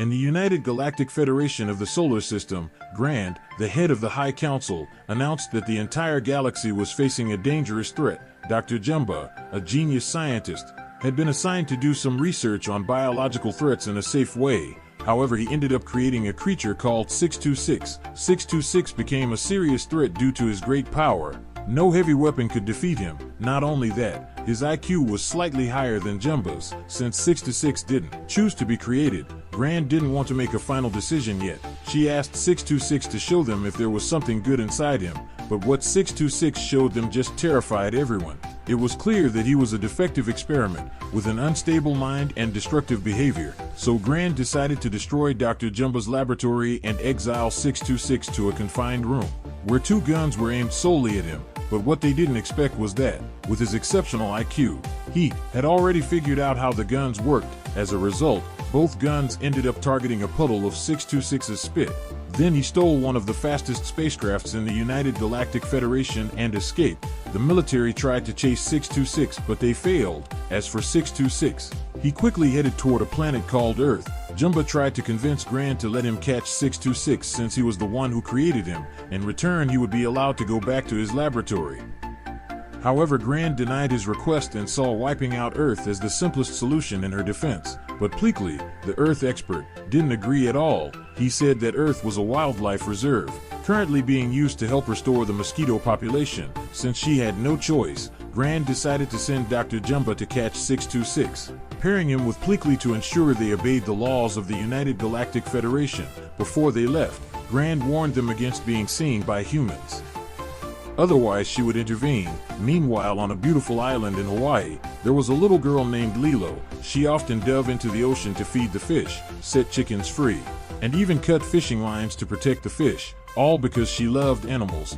In the United Galactic Federation of the Solar System, Grand, the head of the High Council, announced that the entire galaxy was facing a dangerous threat. Dr. Jumba, a genius scientist, had been assigned to do some research on biological threats in a safe way. However, he ended up creating a creature called 626. 626 became a serious threat due to his great power. No heavy weapon could defeat him. Not only that, his IQ was slightly higher than Jumba's. Since 626 didn't choose to be created, Grand didn't want to make a final decision yet. She asked 626 to show them if there was something good inside him, but what 626 showed them just terrified everyone. It was clear that he was a defective experiment, with an unstable mind and destructive behavior, so Grand decided to destroy Dr. Jumba's laboratory and exile 626 to a confined room, where two guns were aimed solely at him. But what they didn't expect was that, with his exceptional IQ, he had already figured out how the guns worked. As a result, both guns ended up targeting a puddle of 626's spit. Then he stole one of the fastest spacecrafts in the United Galactic Federation and escaped. The military tried to chase 626, but they failed. As for 626, he quickly headed toward a planet called Earth. Jumba tried to convince Grand to let him catch 626 since he was the one who created him. In return, he would be allowed to go back to his laboratory. However, Grand denied his request and saw wiping out Earth as the simplest solution in her defense. But Pleakley, the Earth expert, didn't agree at all. He said that Earth was a wildlife reserve, currently being used to help restore the mosquito population. Since she had no choice, Grand decided to send Dr. Jumba to catch 626, pairing him with Pleakley to ensure they obeyed the laws of the United Galactic Federation. Before they left, Grand warned them against being seen by humans. Otherwise, she would intervene. Meanwhile, on a beautiful island in Hawaii, there was a little girl named Lilo. She often dove into the ocean to feed the fish, set chickens free, and even cut fishing lines to protect the fish, all because she loved animals.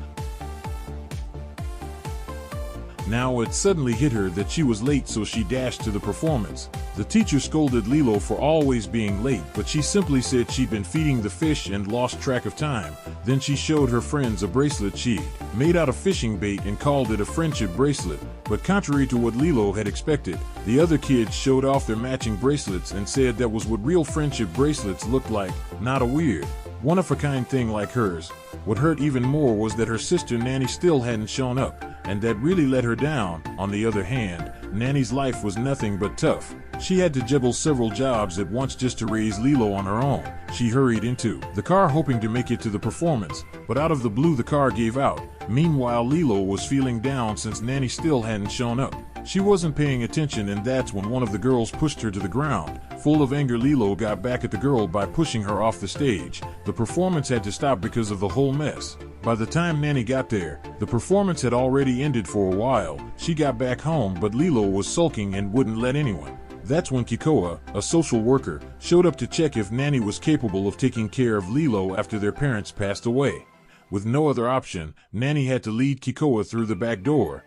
Now it suddenly hit her that she was late, so she dashed to the performance. The teacher scolded Lilo for always being late, but she simply said she'd been feeding the fish and lost track of time. Then she showed her friends a bracelet she'd made out of fishing bait and called it a friendship bracelet. But contrary to what Lilo had expected, the other kids showed off their matching bracelets and said that was what real friendship bracelets looked like, not a weird, one-of-a-kind thing like hers. What hurt even more was that her sister Nanny still hadn't shown up, and that really let her down. On the other hand, Nanny's life was nothing but tough. She had to juggle several jobs at once just to raise Lilo on her own. She hurried into the car hoping to make it to the performance, but out of the blue the car gave out. Meanwhile, Lilo was feeling down since Nanny still hadn't shown up. She wasn't paying attention, and that's when one of the girls pushed her to the ground. Full of anger, Lilo got back at the girl by pushing her off the stage. The performance had to stop because of the whole mess. By the time Nanny got there, the performance had already ended for a while. She got back home, but Lilo was sulking and wouldn't let anyone. That's when Kikoa, a social worker, showed up to check if Nanny was capable of taking care of Lilo after their parents passed away. With no other option, Nanny had to lead Kikoa through the back door.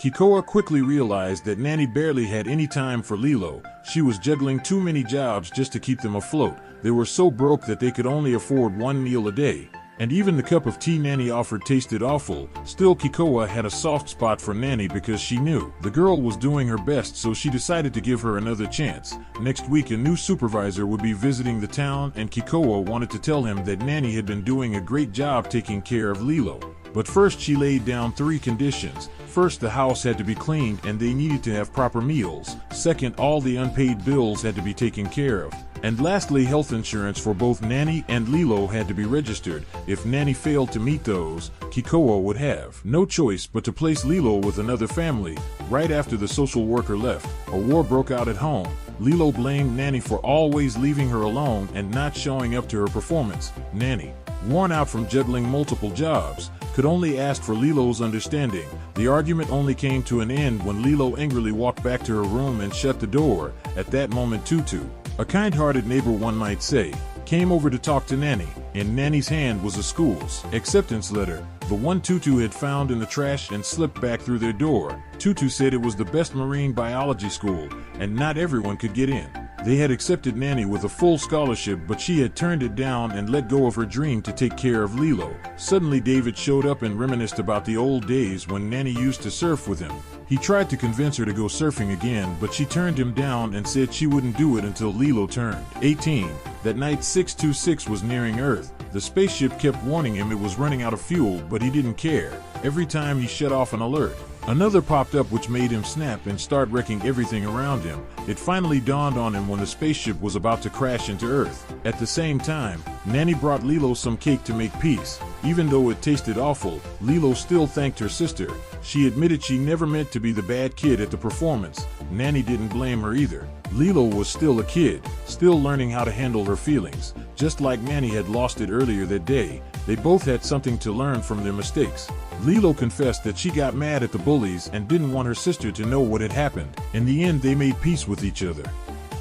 Kikoa quickly realized that Nanny barely had any time for Lilo. She was juggling too many jobs just to keep them afloat. They were so broke that they could only afford one meal a day. And even the cup of tea Nanny offered tasted awful. Still, Kikoa had a soft spot for Nanny because she knew the girl was doing her best, so she decided to give her another chance. Next week, a new supervisor would be visiting the town, and Kikoa wanted to tell him that Nanny had been doing a great job taking care of Lilo. But first, she laid down 3 conditions. First, the house had to be cleaned and they needed to have proper meals. Second, all the unpaid bills had to be taken care of. And lastly, health insurance for both Nanny and Lilo had to be registered. If Nanny failed to meet those, Kikoa would have no choice but to place Lilo with another family. Right after the social worker left, a war broke out at home. Lilo blamed Nanny for always leaving her alone and not showing up to her performance. Nanny, worn out from juggling multiple jobs, could only ask for Lilo's understanding. The argument only came to an end when Lilo angrily walked back to her room and shut the door. At that moment, Tutu, a kind-hearted neighbor one might say, came over to talk to Nanny. In Nanny's hand was a school's acceptance letter, the one Tutu had found in the trash and slipped back through their door. Tutu said it was the best marine biology school, and not everyone could get in. They had accepted Nanny with a full scholarship, but she had turned it down and let go of her dream to take care of Lilo. Suddenly David showed up and reminisced about the old days when Nanny used to surf with him. He tried to convince her to go surfing again, but she turned him down and said she wouldn't do it until Lilo turned 18. That night 626 was nearing Earth. The spaceship kept warning him it was running out of fuel, but he didn't care. Every time he shut off an alert, another popped up which made him snap and start wrecking everything around him. It finally dawned on him when the spaceship was about to crash into Earth. At the same time, Nanny brought Lilo some cake to make peace. Even though it tasted awful, Lilo still thanked her sister. She admitted she never meant to be the bad kid at the performance. Nanny didn't blame her either. Lilo was still a kid, still learning how to handle her feelings. Just like Nanny had lost it earlier that day, they both had something to learn from their mistakes. Lilo confessed that she got mad at the bullies and didn't want her sister to know what had happened. In the end, they made peace with each other.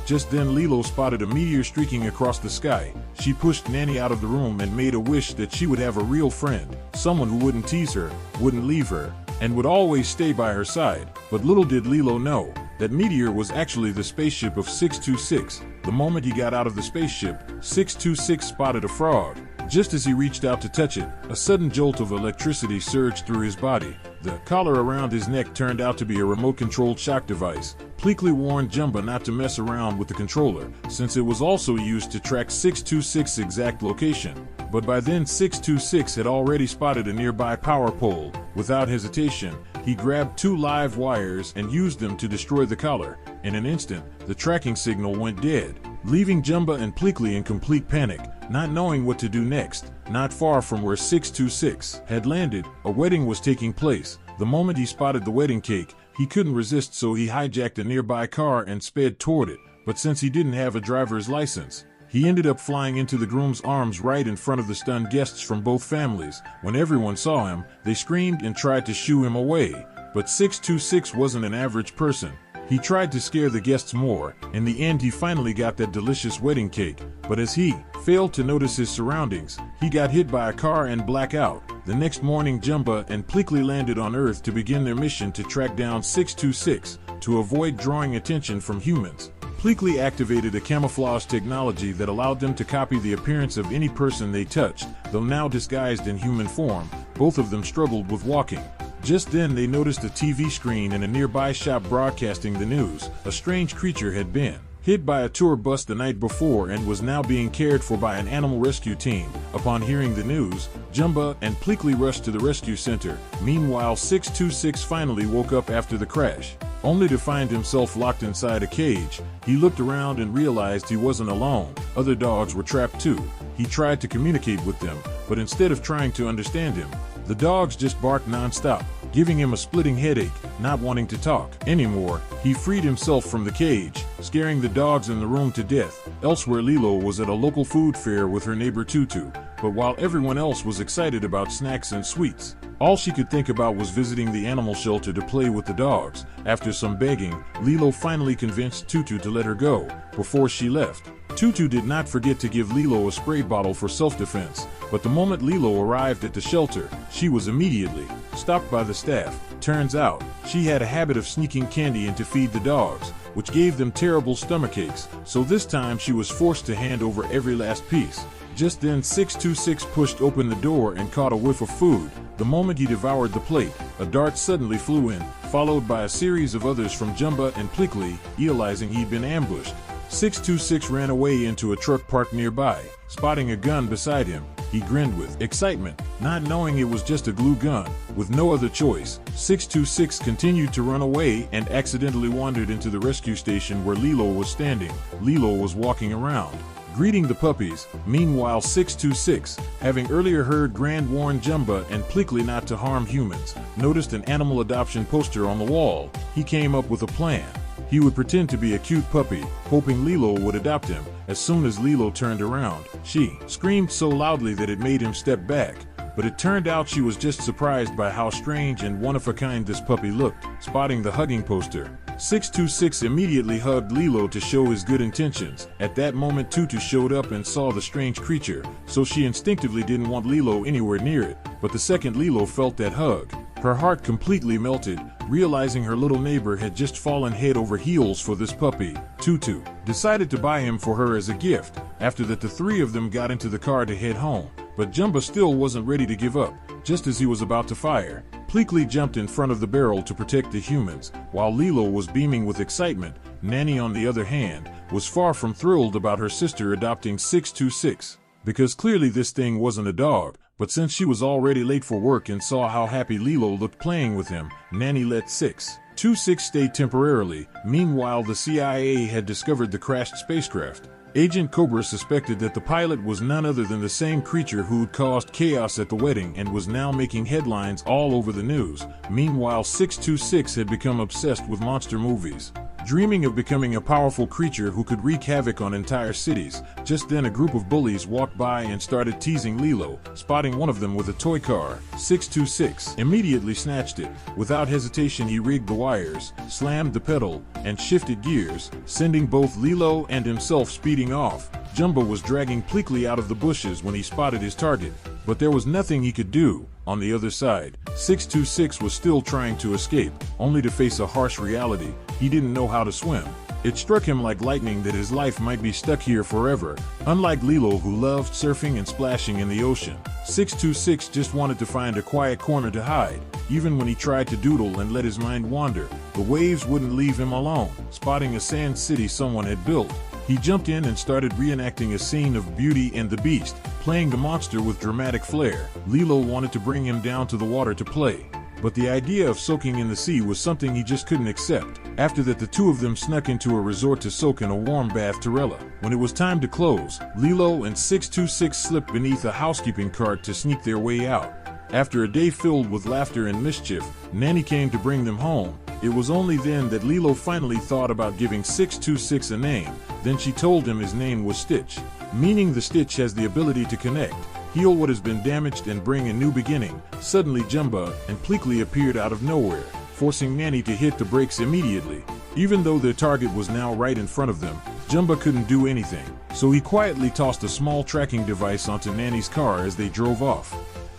Just then Lilo spotted a meteor streaking across the sky. She pushed Nanny out of the room and made a wish that she would have a real friend, someone who wouldn't tease her, wouldn't leave her, and would always stay by her side. But little did Lilo know, that meteor was actually the spaceship of 626. The moment he got out of the spaceship, 626 spotted a frog. Just as he reached out to touch it, a sudden jolt of electricity surged through his body. The collar around his neck turned out to be a remote-controlled shock device. Pleakley warned Jumba not to mess around with the controller, since it was also used to track 626's exact location. But by then 626 had already spotted a nearby power pole. Without hesitation, he grabbed 2 live wires and used them to destroy the collar. In an instant, the tracking signal went dead, leaving Jumba and Pleakley in complete panic, not knowing what to do next. Not far from where 626 had landed, a wedding was taking place. The moment he spotted the wedding cake, he couldn't resist, so he hijacked a nearby car and sped toward it. But since he didn't have a driver's license, he ended up flying into the groom's arms right in front of the stunned guests from both families. When everyone saw him, they screamed and tried to shoo him away. But 626 wasn't an average person. He tried to scare the guests more. In the end, he finally got that delicious wedding cake. But as he failed to notice his surroundings, he got hit by a car and blacked out. The next morning, Jumba and Pleakley landed on Earth to begin their mission to track down 626 to avoid drawing attention from humans. Pleakley activated a camouflage technology that allowed them to copy the appearance of any person they touched. Though now disguised in human form, both of them struggled with walking. Just then they noticed a TV screen in a nearby shop broadcasting the news. A strange creature had been hit by a tour bus the night before and was now being cared for by an animal rescue team. Upon hearing the news, Jumba and Pleakley rushed to the rescue center. Meanwhile, 626 finally woke up after the crash, only to find himself locked inside a cage. He looked around and realized he wasn't alone. Other dogs were trapped too. He tried to communicate with them, but instead of trying to understand him, the dogs just barked non-stop, giving him a splitting headache. Not wanting to talk anymore, he freed himself from the cage, scaring the dogs in the room to death. Elsewhere, Lilo was at a local food fair with her neighbor Tutu, but while everyone else was excited about snacks and sweets, all she could think about was visiting the animal shelter to play with the dogs. After some begging, Lilo finally convinced Tutu to let her go. Before she left, Tutu did not forget to give Lilo a spray bottle for self-defense, but the moment Lilo arrived at the shelter, she was immediately stopped by the staff. Turns out, she had a habit of sneaking candy in to feed the dogs, which gave them terrible stomachaches, so this time she was forced to hand over every last piece. Just then 626 pushed open the door and caught a whiff of food. The moment he devoured the plate, a dart suddenly flew in, followed by a series of others from Jumba and Pleakley. Realizing he'd been ambushed, 626 ran away into a truck parked nearby. Spotting a gun beside him, he grinned with excitement, not knowing it was just a glue gun. With no other choice, 626 continued to run away and accidentally wandered into the rescue station where Lilo was standing. Lilo was walking around, greeting the puppies. Meanwhile, 626, having earlier heard Grand warn Jumba and Pleakley not to harm humans, noticed an animal adoption poster on the wall. He came up with a plan. He would pretend to be a cute puppy, hoping Lilo would adopt him. As soon as Lilo turned around, she screamed so loudly that it made him step back. But it turned out she was just surprised by how strange and one-of-a-kind this puppy looked. Spotting the hugging poster, 626 immediately hugged Lilo to show his good intentions. At that moment, Tutu showed up and saw the strange creature, so she instinctively didn't want Lilo anywhere near it. But the second Lilo felt that hug, Her heart completely melted, realizing her little neighbor had just fallen head over heels for this puppy. Tutu decided to buy him for her as a gift. After that, the three of them got into the car to head home, but Jumba still wasn't ready to give up. Just as he was about to fire, Pleakley jumped in front of the barrel to protect the humans. While Lilo was beaming with excitement, Nanny, on the other hand, was far from thrilled about her sister adopting 626. Because clearly this thing wasn't a dog, but since she was already late for work and saw how happy Lilo looked playing with him, Nanny let 626 stay temporarily. Meanwhile, the CIA had discovered the crashed spacecraft. Agent Cobra suspected that the pilot was none other than the same creature who'd caused chaos at the wedding and was now making headlines all over the news. Meanwhile, 626 had become obsessed with monster movies, dreaming of becoming a powerful creature who could wreak havoc on entire cities. Just then, a group of bullies walked by and started teasing Lilo. Spotting one of them with a toy car, 626 immediately snatched it. Without hesitation, he rigged the wires, slammed the pedal, and shifted gears, sending both Lilo and himself speeding off. Jumba was dragging Pleakley out of the bushes when he spotted his target, but there was nothing he could do. On the other side, 626 was still trying to escape, only to face a harsh reality: he didn't know how to swim. It struck him like lightning that his life might be stuck here forever. Unlike Lilo, who loved surfing and splashing in the ocean, 626 just wanted to find a quiet corner to hide. Even when he tried to doodle and let his mind wander, the waves wouldn't leave him alone. Spotting a sand city someone had built, he jumped in and started reenacting a scene of Beauty and the Beast, playing the monster with dramatic flair. Lilo wanted to bring him down to the water to play, but the idea of soaking in the sea was something he just couldn't accept. After that, the two of them snuck into a resort to soak in a warm bath Torella. When it was time to close, Lilo and 626 slipped beneath a housekeeping cart to sneak their way out. After a day filled with laughter and mischief, Nanny came to bring them home. It was only then that Lilo finally thought about giving 626 a name. Then she told him his name was Stitch, meaning the Stitch has the ability to connect, heal what has been damaged, and bring a new beginning. Suddenly, Jumba and Pleakley appeared out of nowhere, forcing Nanny to hit the brakes immediately. Even though their target was now right in front of them, Jumba couldn't do anything, so he quietly tossed a small tracking device onto Nanny's car as they drove off.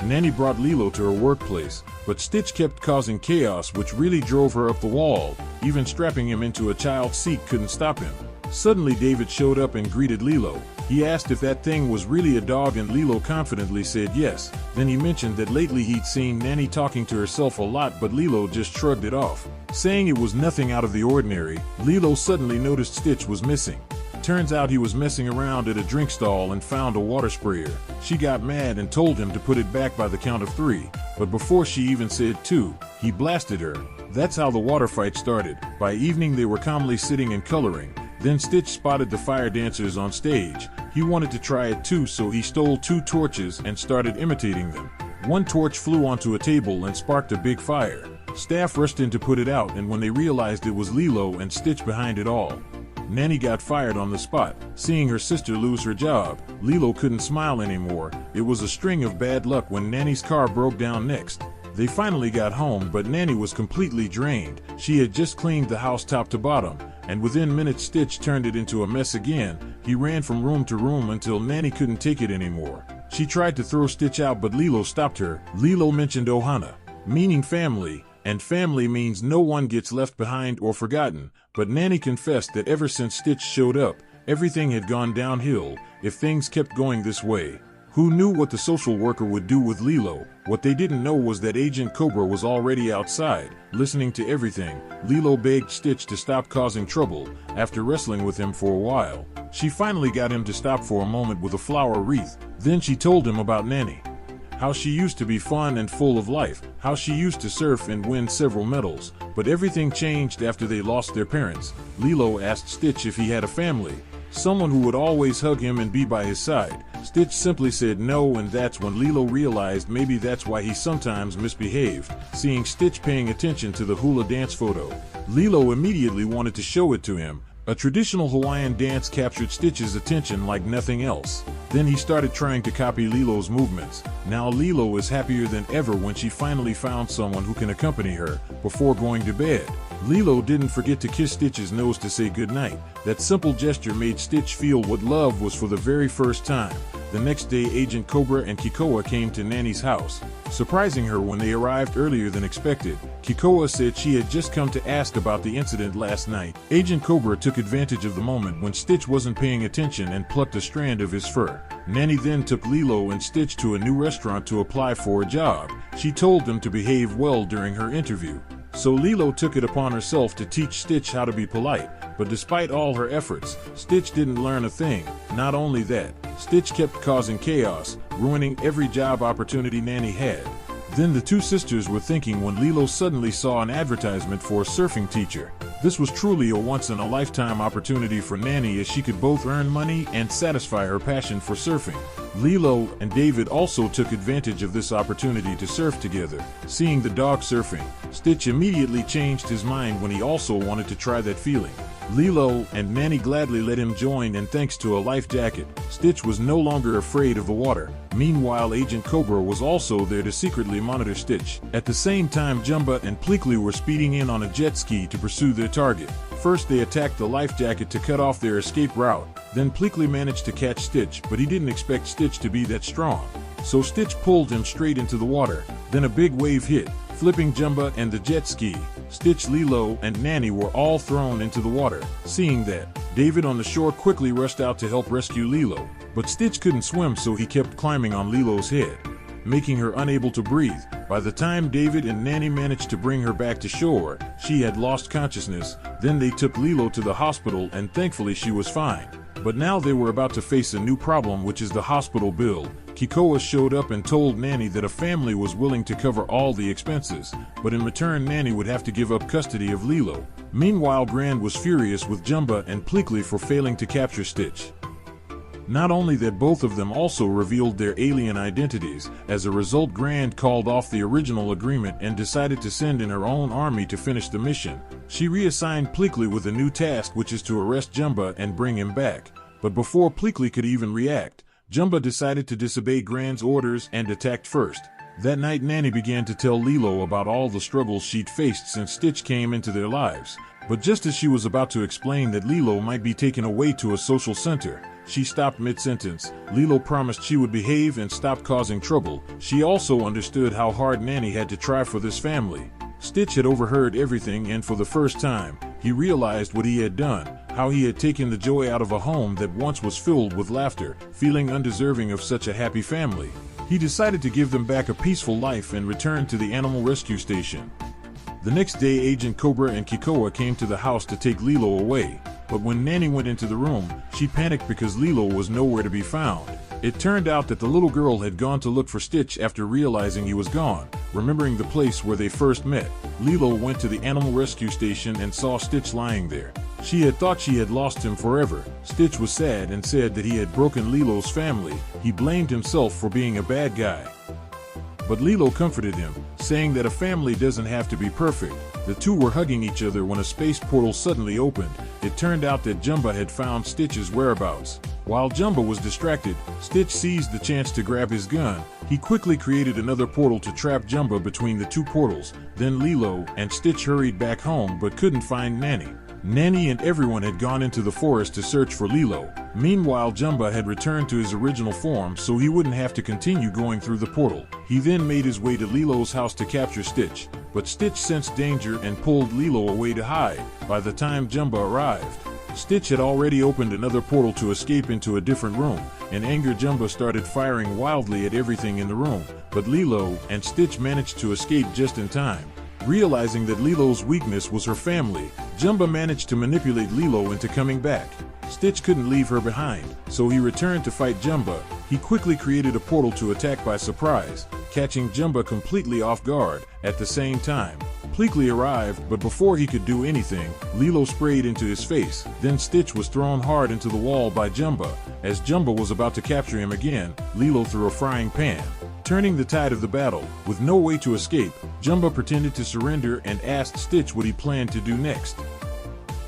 Nanny brought Lilo to her workplace, but Stitch kept causing chaos, which really drove her up the wall. Even strapping him into a child's seat couldn't stop him. Suddenly, David showed up and greeted Lilo. He asked if that thing was really a dog, and Lilo confidently said yes. Then he mentioned that lately he'd seen Nanny talking to herself a lot, but Lilo just shrugged it off, saying it was nothing out of the ordinary. Lilo suddenly noticed Stitch was missing. Turns out he was messing around at a drink stall and found a water sprayer. She got mad and told him to put it back by the count of 3, but before she even said 2, he blasted her. That's how the water fight started. By evening, they were calmly sitting and coloring. Then Stitch spotted the fire dancers on stage. He wanted to try it too, so he stole 2 torches and started imitating them. One torch flew onto a table and sparked a big fire. Staff rushed in to put it out, and when they realized it was Lilo and Stitch behind it all, Nanny got fired on the spot. Seeing her sister lose her job, Lilo couldn't smile anymore. It was a string of bad luck when Nanny's car broke down next. They finally got home, but Nanny was completely drained. She had just cleaned the house top to bottom, and within minutes Stitch turned it into a mess again. He ran from room to room until Nanny couldn't take it anymore. She tried to throw Stitch out, but Lilo stopped her. Lilo mentioned Ohana, meaning family, and family means no one gets left behind or forgotten. But Nanny confessed that ever since Stitch showed up, everything had gone downhill. If things kept going this way, who knew what the social worker would do with Lilo? What they didn't know was that Agent Cobra was already outside, listening to everything. Lilo begged Stitch to stop causing trouble. After wrestling with him for a while, she finally got him to stop for a moment with a flower wreath. Then she told him about Nanny, how she used to be fun and full of life, how she used to surf and win several medals. But everything changed after they lost their parents. Lilo asked Stitch if he had a family, someone who would always hug him and be by his side. Stitch simply said no, and that's when Lilo realized maybe that's why he sometimes misbehaved. Seeing Stitch paying attention to the hula dance photo, Lilo immediately wanted to show it to him. A traditional Hawaiian dance captured Stitch's attention like nothing else. Then he started trying to copy Lilo's movements. Now Lilo is happier than ever when she finally found someone who can accompany her before going to bed. Lilo didn't forget to kiss Stitch's nose to say goodnight. That simple gesture made Stitch feel what love was for the very first time. The next day, Agent Cobra and Kikoa came to Nanny's house. Surprising her when they arrived earlier than expected, Kikoa said she had just come to ask about the incident last night. Agent Cobra took advantage of the moment when Stitch wasn't paying attention and plucked a strand of his fur. Nanny then took Lilo and Stitch to a new restaurant to apply for a job. She told them to behave well during her interview. So Lilo took it upon herself to teach Stitch how to be polite, but despite all her efforts, Stitch didn't learn a thing. Not only that, Stitch kept causing chaos, ruining every job opportunity Nanny had. Then the two sisters were thinking when Lilo suddenly saw an advertisement for a surfing teacher. This was truly a once-in-a-lifetime opportunity for Nanny, as she could both earn money and satisfy her passion for surfing. Lilo and David also took advantage of this opportunity to surf together. Seeing the dog surfing, Stitch immediately changed his mind when he also wanted to try that feeling. Lilo and Nanny gladly let him join, and thanks to a life jacket, Stitch was no longer afraid of the water. Meanwhile, Agent Cobra was also there to secretly monitor Stitch. At the same time, Jumba and Pleakley were speeding in on a jet ski to pursue their target. First, they attacked the life jacket to cut off their escape route. Then Pleakley managed to catch Stitch, but he didn't expect Stitch to be that strong. So Stitch pulled him straight into the water. Then a big wave hit, flipping Jumba and the jet ski. Stitch, Lilo, and Nanny were all thrown into the water. Seeing that, David on the shore quickly rushed out to help rescue Lilo. But Stitch couldn't swim, so he kept climbing on Lilo's head, making her unable to breathe. By the time David and Nanny managed to bring her back to shore, she had lost consciousness. Then they took Lilo to the hospital, and thankfully she was fine. But now they were about to face a new problem, which is the hospital bill. Kikoa showed up and told Nanny that a family was willing to cover all the expenses, but in return Nanny would have to give up custody of Lilo. Meanwhile, Grand was furious with Jumba and Pleakley for failing to capture Stitch. Not only that, both of them also revealed their alien identities. As a result, Grand called off the original agreement and decided to send in her own army to finish the mission. She reassigned Pleakley with a new task, which is to arrest Jumba and bring him back. But before Pleakley could even react, Jumba decided to disobey Grand's orders and attacked first. That night, Nanny began to tell Lilo about all the struggles she'd faced since Stitch came into their lives. But just as she was about to explain that Lilo might be taken away to a social center, she stopped mid-sentence. Lilo promised she would behave and stop causing trouble. She also understood how hard Nanny had to try for this family. Stitch had overheard everything, and for the first time, he realized what he had done, how he had taken the joy out of a home that once was filled with laughter. Feeling undeserving of such a happy family, he decided to give them back a peaceful life and return to the animal rescue station. The next day, Agent Cobra and Kikoa came to the house to take Lilo away. But when Nanny went into the room, she panicked because Lilo was nowhere to be found. It turned out that the little girl had gone to look for Stitch after realizing he was gone. Remembering the place where they first met, Lilo went to the animal rescue station and saw Stitch lying there. She had thought she had lost him forever. Stitch was sad and said that he had broken Lilo's family. He blamed himself for being a bad guy. But Lilo comforted him, saying that a family doesn't have to be perfect. The two were hugging each other when a space portal suddenly opened. It turned out that Jumba had found Stitch's whereabouts. While Jumba was distracted, Stitch seized the chance to grab his gun. He quickly created another portal to trap Jumba between the two portals. Then Lilo and Stitch hurried back home but couldn't find Nanny. Nanny and everyone had gone into the forest to search for Lilo. Meanwhile, Jumba had returned to his original form so he wouldn't have to continue going through the portal. He then made his way to Lilo's house to capture Stitch, but Stitch sensed danger and pulled Lilo away to hide. By the time Jumba arrived, Stitch had already opened another portal to escape into a different room. In anger, Jumba started firing wildly at everything in the room, but Lilo and Stitch managed to escape just in time. Realizing that Lilo's weakness was her family, Jumba managed to manipulate Lilo into coming back. Stitch couldn't leave her behind, so he returned to fight Jumba. He quickly created a portal to attack by surprise, catching Jumba completely off guard. At the same time, Pleakley arrived, but before he could do anything, Lilo sprayed into his face. Then Stitch was thrown hard into the wall by Jumba. As Jumba was about to capture him again, Lilo threw a frying pan, turning the tide of the battle. With no way to escape, Jumba pretended to surrender and asked Stitch what he planned to do next.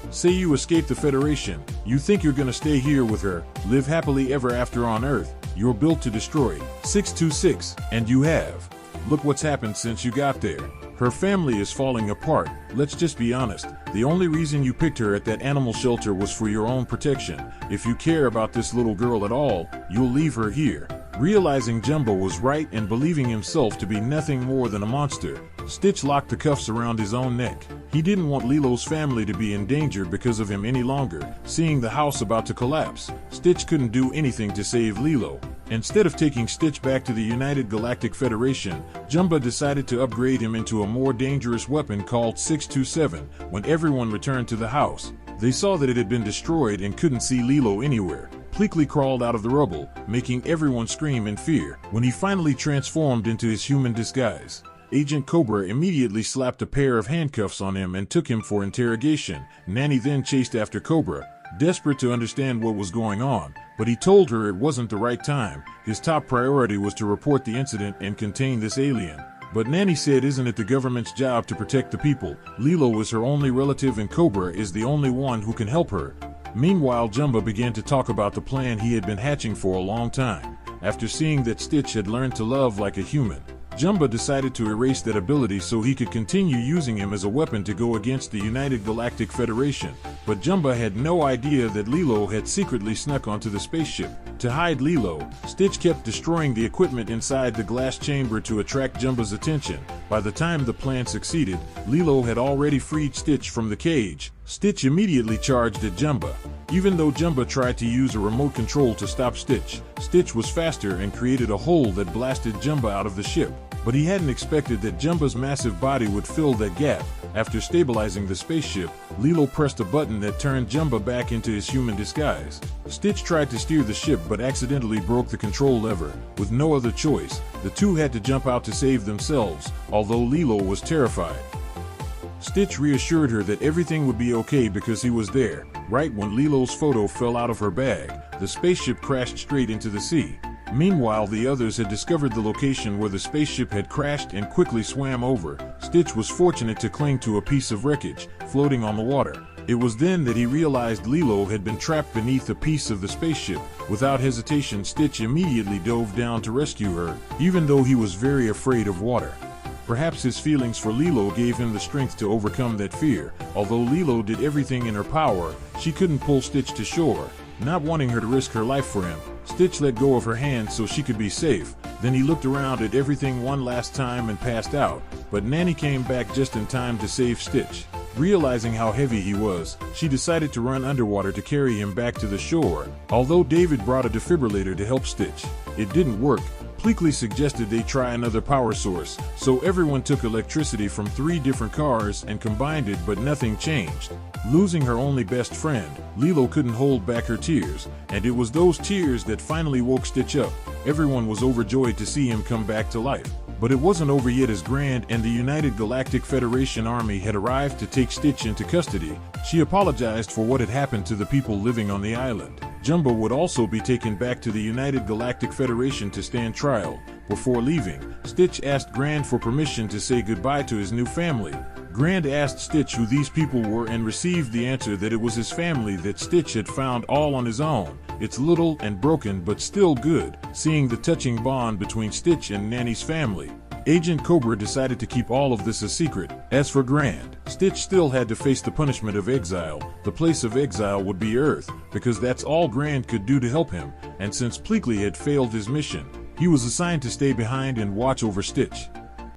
Say you escape the Federation, you think you're gonna stay here with her, live happily ever after on Earth. You're built to destroy 626, and you have. Look what's happened since you got there. Her family is falling apart. Let's just be honest. The only reason you picked her at that animal shelter was for your own protection. If you care about this little girl at all, you'll leave her here." Realizing Jumbo was right and believing himself to be nothing more than a monster, Stitch locked the cuffs around his own neck. He didn't want Lilo's family to be in danger because of him any longer. Seeing the house about to collapse, Stitch couldn't do anything to save Lilo. Instead of taking Stitch back to the United Galactic Federation, Jumbo decided to upgrade him into a more dangerous weapon called 627. When everyone returned to the house, they saw that it had been destroyed and couldn't see Lilo anywhere. Pleakley crawled out of the rubble, making everyone scream in fear. When he finally transformed into his human disguise, Agent Cobra immediately slapped a pair of handcuffs on him and took him for interrogation. Nanny then chased after Cobra, desperate to understand what was going on, but he told her it wasn't the right time. His top priority was to report the incident and contain this alien. But Nanny said, "Isn't it the government's job to protect the people? Lilo is her only relative and Cobra is the only one who can help her." Meanwhile, Jumbo began to talk about the plan he had been hatching for a long time. After seeing that Stitch had learned to love like a human, Jumbo decided to erase that ability so he could continue using him as a weapon to go against the United Galactic Federation. But Jumbo had no idea that Lilo had secretly snuck onto the spaceship. To hide Lilo, Stitch kept destroying the equipment inside the glass chamber to attract Jumbo's attention. By the time the plan succeeded, Lilo had already freed Stitch from the cage. Stitch immediately charged at Jumbo. Even though Jumbo tried to use a remote control to stop Stitch, Stitch was faster and created a hole that blasted Jumbo out of the ship. But he hadn't expected that Jumbo's massive body would fill that gap. After stabilizing the spaceship, Lilo pressed a button that turned Jumbo back into his human disguise. Stitch tried to steer the ship but accidentally broke the control lever. With no other choice, the two had to jump out to save themselves, although Lilo was terrified. Stitch reassured her that everything would be okay because he was there. Right when Lilo's photo fell out of her bag, the spaceship crashed straight into the sea. Meanwhile, the others had discovered the location where the spaceship had crashed and quickly swam over. Stitch was fortunate to cling to a piece of wreckage, floating on the water. It was then that he realized Lilo had been trapped beneath a piece of the spaceship. Without hesitation, Stitch immediately dove down to rescue her, even though he was very afraid of water. Perhaps his feelings for Lilo gave him the strength to overcome that fear. Although Lilo did everything in her power, she couldn't pull Stitch to shore. Not wanting her to risk her life for him, Stitch let go of her hand so she could be safe. Then he looked around at everything one last time and passed out, but Nanny came back just in time to save Stitch. Realizing how heavy he was, she decided to run underwater to carry him back to the shore, although David brought a defibrillator to help Stitch. It didn't work. Pleakley suggested they try another power source, so everyone took electricity from 3 different cars and combined it, but nothing changed. Losing her only best friend, Lilo couldn't hold back her tears, and it was those tears that finally woke Stitch up. Everyone was overjoyed to see him come back to life. But it wasn't over yet, as Grand and the United Galactic Federation Army had arrived to take Stitch into custody. She apologized for what had happened to the people living on the island. Jumbo would also be taken back to the United Galactic Federation to stand trial. Before leaving, Stitch asked Grand for permission to say goodbye to his new family. Grand asked Stitch who these people were and received the answer that it was his family that Stitch had found all on his own. It's little and broken but still good, seeing the touching bond between Stitch and Nanny's family. Agent Cobra decided to keep all of this a secret. As for Grand, Stitch still had to face the punishment of exile. The place of exile would be Earth, because that's all Grand could do to help him, and since Pleakley had failed his mission, he was assigned to stay behind and watch over Stitch.